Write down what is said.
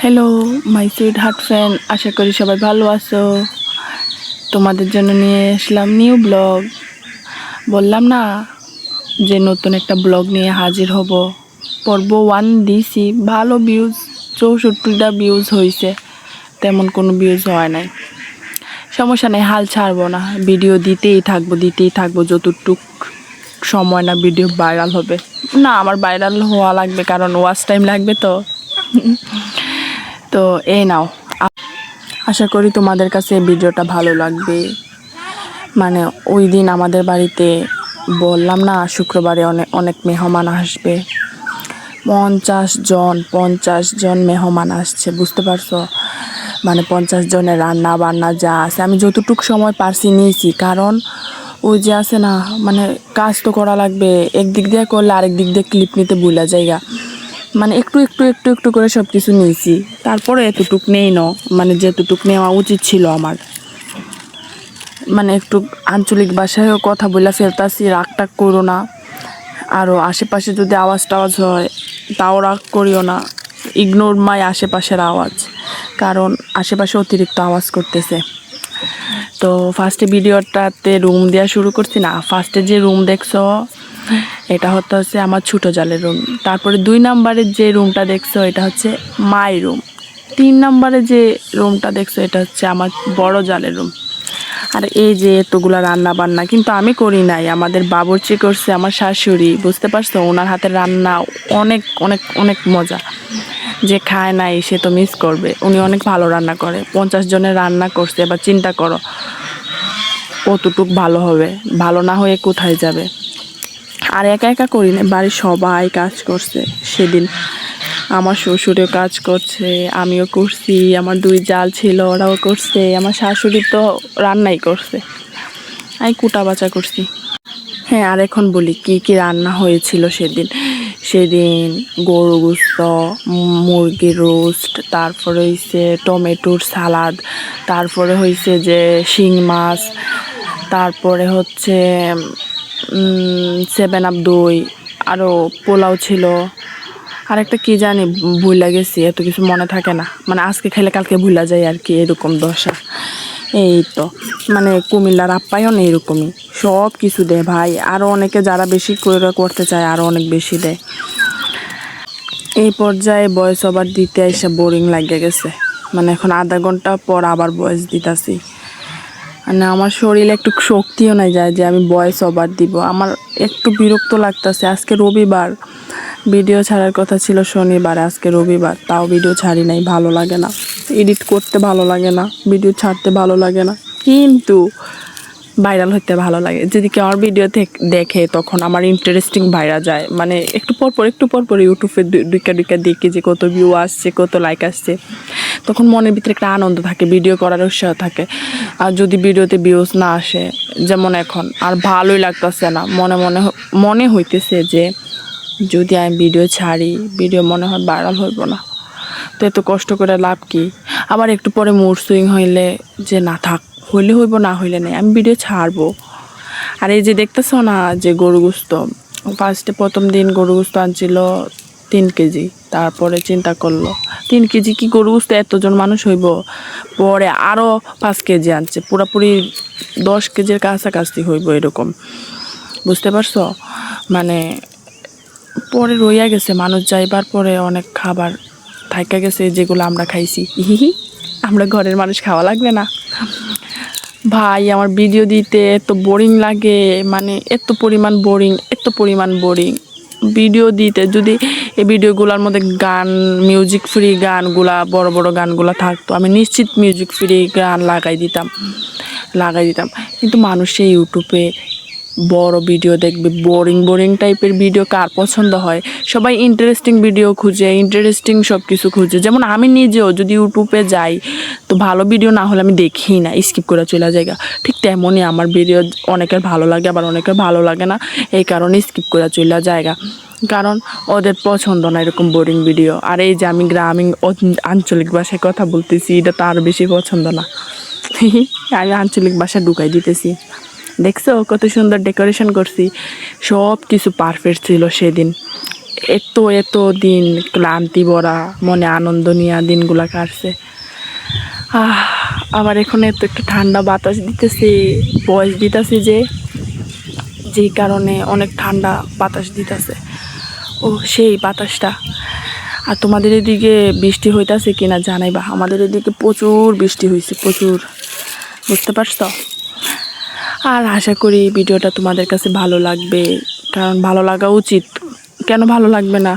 Hello my sweet heart friend, আশা করি সবাই ভালো আছো। তোমাদের জন্য নিয়ে আসলাম নিউ ব্লগ। বললাম না যে নতুন একটা ব্লগ নিয়ে হাজির হব। পর্ব 1 দিছি, ভালো ভিউজ, 64টা ভিউজ হয়েছে, তেমন কোনো ভিউজ হয় নাই। সমস্যা নেই, হাল ছাড়বো না, ভিডিও দিতেই থাকবো যতটুক সময় না ভিডিও ভাইরাল হবে। না, আমার ভাইরাল হওয়া লাগবে, কারণ ওয়াচ টাইম লাগবে তো। তো এই নাও, আশা করি তোমাদের কাছে ভিডিওটা ভালো লাগবে। মানে ওই দিন আমাদের বাড়িতে বললাম না শুক্রবারে অনেক অনেক মেহমান আসবে, 50 জন মেহমান আসছে, বুঝতে পারছো? মানে 50 জনের রান্না বান্না যা আছে আমি যতটুকু সময় পারছি নিয়েছি, কারণ ওই যে আছে না, মানে কাজ তো করা লাগবে, একদিক দিয়ে করলে আরেক দিক দিয়ে ক্লিপ নিতে ভুলা জায়গা। মানে একটু করে সব কিছু নিয়েছি, তারপরে এতটুক নেই মানে যেতটুক নেওয়া উচিত ছিল আমার। মানে একটু আঞ্চলিক ভাষায়ও কথা বলে ফেলতাছি, রাগ টাগ করো না। আরও আশেপাশে যদি আওয়াজ টাওয়াজ হয় তাও রাগ করিও না, ইগনোর মাই আশেপাশের আওয়াজ, কারণ আশেপাশে অতিরিক্ত আওয়াজ করতেছে। তো ফার্স্টে ভিডিওটাতে রুম দেওয়া শুরু করছি না, ফার্স্টে যে রুম দেখছো এটা হচ্ছে আমার ছোটো জালের রুম। তারপরে 2 নম্বরের যে রুমটা দেখছো এটা হচ্ছে মাই রুম। 3 নম্বরে যে রুমটা দেখছো এটা হচ্ছে আমার বড় জালের রুম। আর এই যে এতগুলা রান্না বান্না কিন্তু আমি করি নাই, আমাদের বাবুর্চি করছে আমার শাশুড়ি, বুঝতে পারছো? ওনার হাতের রান্না অনেক অনেক অনেক মজা, যে খায় নাই সে তো মিস করবে। উনি অনেক ভালো রান্না করে, 50 জনের রান্না করছে। এবার চিন্তা করো কতটুক ভালো হবে, ভালো না হয়ে কোথায় যাবে। আর একা একা করি না, বাড়ির সবাই কাজ করছে সেদিন। আমার শ্বশুরেও কাজ করছে, আমিও করছি, আমার 2 জাল ছিল ওরাও করছে, আমার শাশুড়ি তো রান্নাই করছে, আমি কুটা বাচা করছি। হ্যাঁ, আর এখন বলি কি কি রান্না হয়েছিল সেদিন। সেদিন গরু গোস্ত, মুরগির রোস্ট, তারপরে হয়েছে টমেটোর সালাদ, তারপরে হয়েছে যে শিং মাছ, তারপরে হচ্ছে 7 আপ দই, আরও পোলাও ছিল, আর একটা কী জানি ভুলে গেছি, এত কিছু মনে থাকে না। মানে আজকে খেলে কালকে ভুলা যায় আর কি, এরকম দশা। এই তো, মানে কুমিল্লার আপ্যায়ন এইরকমই, সব কিছু দেয় ভাই। আরও অনেকে যারা বেশি করে করতে চায় আরও অনেক বেশি দেয়। এই পর্যায়ে ভয়েস ওভার দিতে এসে বোরিং লাগে গেছে, মানে এখন আধা ঘন্টা পর আবার ভয়েস দিতেছি। মানে আমার শরীরে একটু শক্তিও নাই যায় যে আমি ভয়েস ওভার দিব, আমার একটু বিরক্ত লাগতেছে। আজকে রবিবার, ভিডিও ছাড়ার কথা ছিল শনিবার, আজকে রবিবার, তাও ভিডিও ছাড়ি নাই। ভালো লাগে না, এডিট করতে ভালো লাগে না, ভিডিও ছাড়তে ভালো লাগে না, কিন্তু ভাইরাল হতে ভালো লাগে। যদি কেউ আমার ভিডিও দেখে তখন আমার ইন্টারেস্টিং ভাইরাল যায়, মানে একটু পর পর ইউটিউবে দুইকা দেখি যে কত ভিউ আসছে, কত লাইক আসছে, তখন মনের ভিতরে একটা আনন্দ থাকে, ভিডিও করার উৎসাহ থাকে। আর যদি ভিডিওতে ভিউজ না আসে, যেমন এখন, আর ভালোই লাগতেছে না, মনে হইতেছে যে যদি আমি ভিডিও ছাড়ি, ভিডিও মনে হয় ভাইরাল হইব না, তো এত কষ্ট করে লাভ কি? আবার একটু পরে মুড সুইং হইলে যে না থাক, হইলে হইব, না হইলে নেই, আমি ভিডিও ছাড়বো। আর এই যে দেখতেছ না যে গরু গোস্ত, ফার্স্টে প্রথম দিন গরু গোস্ত আনছিল 3 কেজি, তারপরে চিন্তা করলো 3 কেজি কি গরু গোস্ত এতজন মানুষ হইব, পরে আরও 5 কেজি আনছে, পুরোপুরি 10 কেজির কাছাকাছি হইব এরকম, বুঝতে পারছো? মানে পরে রইয়া গেছে, মানুষ যাইবার পরে অনেক খাবার থাইকা গেছে যেগুলো আমরা খাইছি। আমরা ঘরের মানুষ, খাওয়া লাগবে না ভাই? আমার ভিডিও দিতে এত বোরিং লাগে, মানে এত পরিমাণ বোরিং ভিডিও দিতে। যদি এই ভিডিওগুলোর মধ্যে গান, মিউজিক ফ্রি গানগুলা, বড় বড় গানগুলা থাকতো, আমি নিশ্চিত মিউজিক ফ্রি গান লাগাই দিতাম। কিন্তু মানুষ সেই ইউটিউবে বড় ভিডিও দেখবে, বোরিং টাইপের ভিডিও কার পছন্দ হয়? সবাই ইন্টারেস্টিং ভিডিও খুঁজে, ইন্টারেস্টিং সব কিছু খুঁজে। যেমন আমি নিজেও যদি ইউটিউবে যাই, তো ভালো ভিডিও না হলে আমি দেখি না, স্কিপ করে চলে যাই। ঠিক তেমনই আমার ভিডিও অনেকের ভালো লাগে, আবার অনেকের ভালো লাগে না, এই কারণে স্কিপ করে চলে যায়গা, কারণ ওদের পছন্দ না এরকম বোরিং ভিডিও। আর এই যে আমি গ্রামীণ আঞ্চলিক ভাষায় কথা বলতেছি, এটা তো আরও বেশি পছন্দ না। আমি আঞ্চলিক ভাষা ঢুকাই দিতেছি। দেখছো কত সুন্দর ডেকোরেশন করছি, সব কিছু পারফেক্ট ছিল সেদিন। এত এত দিন ক্লান্তি ভরা মনে আনন্দ নিয়ে দিনগুলা কাটছে। আবার এখন এত একটু ঠান্ডা বাতাস দিতেছে, বয়স দিতেছে যে কারণে অনেক ঠান্ডা বাতাস দিতেছে। ও সেই বাতাসটা। আর তোমাদের এদিকে বৃষ্টি হইতাছে কিনা জানাইবা। আমাদের এদিকে প্রচুর বৃষ্টি হয়েছে, প্রচুর, বুঝতে পারছো? আর আশা করি ভিডিওটা তোমাদের কাছে ভালো লাগবে, কারণ ভালো লাগা উচিত, কেন ভালো লাগবে না?